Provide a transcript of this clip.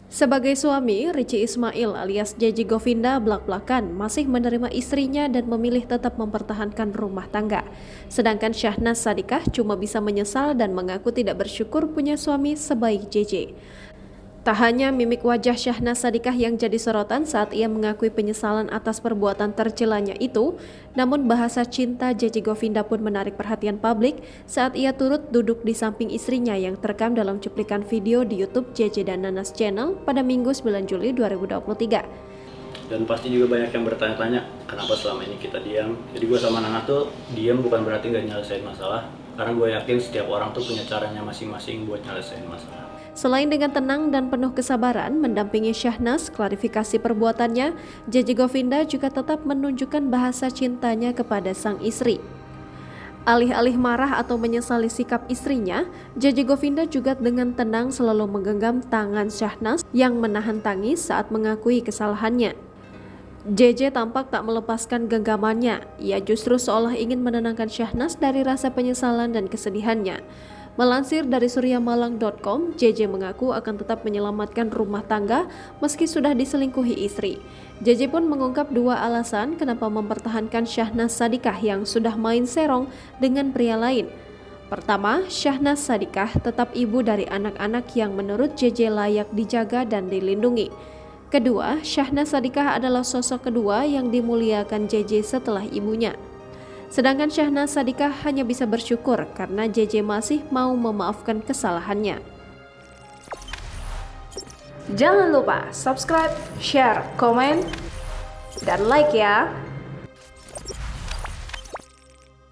Sebagai suami, Richie Ismail alias JJ Govinda blak-blakan masih menerima istrinya dan memilih tetap mempertahankan rumah tangga. Sedangkan Syahnas Sadikah cuma bisa menyesal dan mengaku tidak bersyukur punya suami sebaik JJ. Tak hanya mimik wajah Syahnas Sadikah yang jadi sorotan saat ia mengakui penyesalan atas perbuatan tercelanya itu, namun bahasa cinta JJ Govinda pun menarik perhatian publik saat ia turut duduk di samping istrinya yang terekam dalam cuplikan video di YouTube JJ dan Nanas Channel pada Minggu 9 Juli 2023. Dan pasti juga banyak yang bertanya-tanya, kenapa selama ini kita diam? Jadi gue sama Nana tuh diam bukan berarti gak nyelesain masalah, karena gue yakin setiap orang tuh punya caranya masing-masing buat nyelesain masalah. Selain dengan tenang dan penuh kesabaran mendampingi Syahnas klarifikasi perbuatannya, JJ Govinda juga tetap menunjukkan bahasa cintanya kepada sang istri. Alih-alih marah atau menyesali sikap istrinya, JJ Govinda juga dengan tenang selalu menggenggam tangan Syahnas yang menahan tangis saat mengakui kesalahannya. JJ tampak tak melepaskan genggamannya, ia justru seolah ingin menenangkan Syahnas dari rasa penyesalan dan kesedihannya. Melansir dari suryamalang.com, JJ mengaku akan tetap menyelamatkan rumah tangga meski sudah diselingkuhi istri. JJ pun mengungkap dua alasan kenapa mempertahankan Syahnas Sadikah yang sudah main serong dengan pria lain. Pertama, Syahnas Sadikah tetap ibu dari anak-anak yang menurut JJ layak dijaga dan dilindungi. Kedua, Syahnas Sadikah adalah sosok kedua yang dimuliakan JJ setelah ibunya. Sedangkan Syahnas Sadikah hanya bisa bersyukur karena JJ masih mau memaafkan kesalahannya. Jangan lupa subscribe, share, komen, dan like ya!